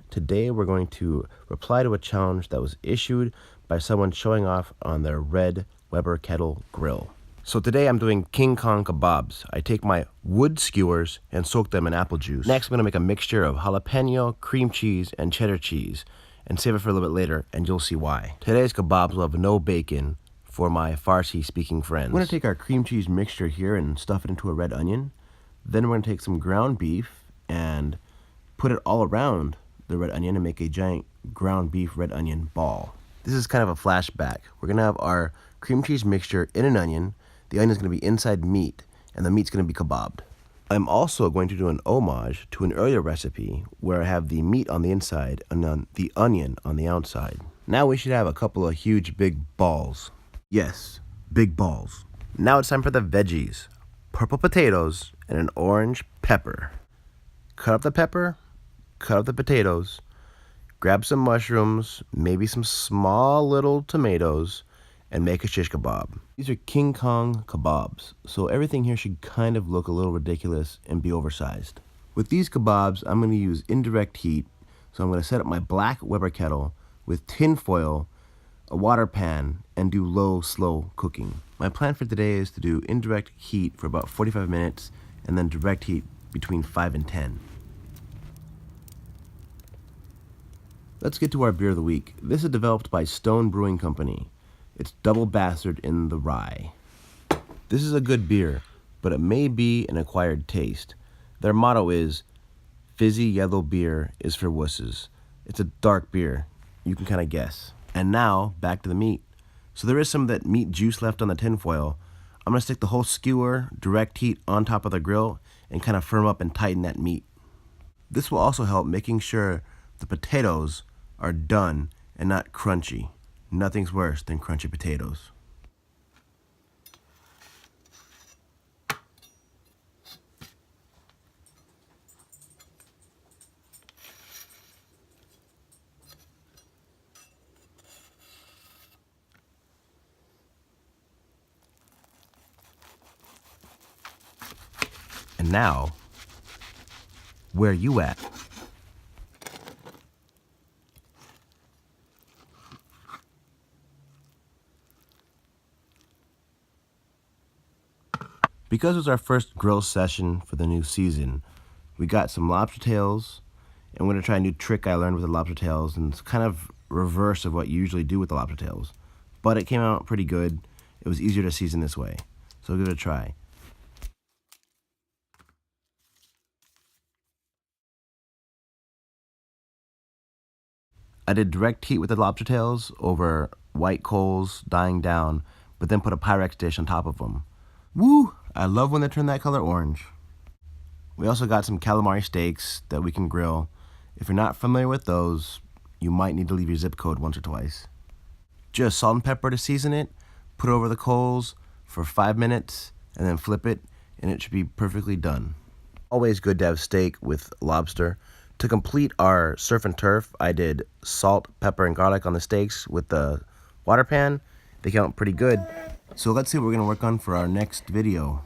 Today we're going to reply to a challenge that was issued by someone showing off on their red Weber kettle grill. So today I'm doing King Kong kebabs. I take my wood skewers and soak them in apple juice. Next I'm going to make a mixture of jalapeno, cream cheese, and cheddar cheese and save it for a little bit later and you'll see why. Today's kebabs will have no bacon for my Farsi speaking friends. We're going to take our cream cheese mixture here and stuff it into a red onion. Then we're going to take some ground beef and put it all around the red onion and make a giant ground beef red onion ball. This is kind of a flashback. We're going to have our cream cheese mixture in an onion. The onion is going to be inside meat, and the meat's going to be kebabbed. I'm also going to do an homage to an earlier recipe where I have the meat on the inside and the onion on the outside. Now we should have a couple of huge big balls. Yes, big balls. Now it's time for the veggies. Purple potatoes and an orange pepper. Cut up the pepper, cut up the potatoes, grab some mushrooms, maybe some small little tomatoes, and make a shish kebab. These are King Kong kebabs, so everything here should kind of look a little ridiculous and be oversized. With these kebabs, I'm going to use indirect heat, so I'm going to set up my black Weber kettle with tin foil, a water pan, and do low, slow cooking. My plan for today is to do indirect heat for about 45 minutes, and then direct heat between 5 and 10. Let's get to our beer of the week. This is developed by Stone Brewing Company. It's double bastard in the rye. This is a good beer, but it may be an acquired taste. Their motto is, fizzy yellow beer is for wusses. It's a dark beer. You can kind of guess. And now, back to the meat. So there is some of that meat juice left on the tin foil. I'm going to stick the whole skewer, direct heat on top of the grill, and kind of firm up and tighten that meat. This will also help making sure the potatoes are done and not crunchy. Nothing's worse than crunchy potatoes. And now, where you at? Because it was our first grill session for the new season, we got some lobster tails, and we're going to try a new trick I learned with the lobster tails, and it's kind of reverse of what you usually do with the lobster tails. But it came out pretty good. It was easier to season this way. So give it a try. I did direct heat with the lobster tails over white coals dying down, but then put a Pyrex dish on top of them. Woo! I love when they turn that color orange. We also got some calamari steaks that we can grill. If you're not familiar with those, you might need to leave your zip code once or twice. Just salt and pepper to season it, put it over the coals for 5 minutes, and then flip it, and it should be perfectly done. Always good to have steak with lobster. To complete our surf and turf, I did salt, pepper, and garlic on the steaks with the water pan. They came out pretty good. So let's see what we're going to work on for our next video.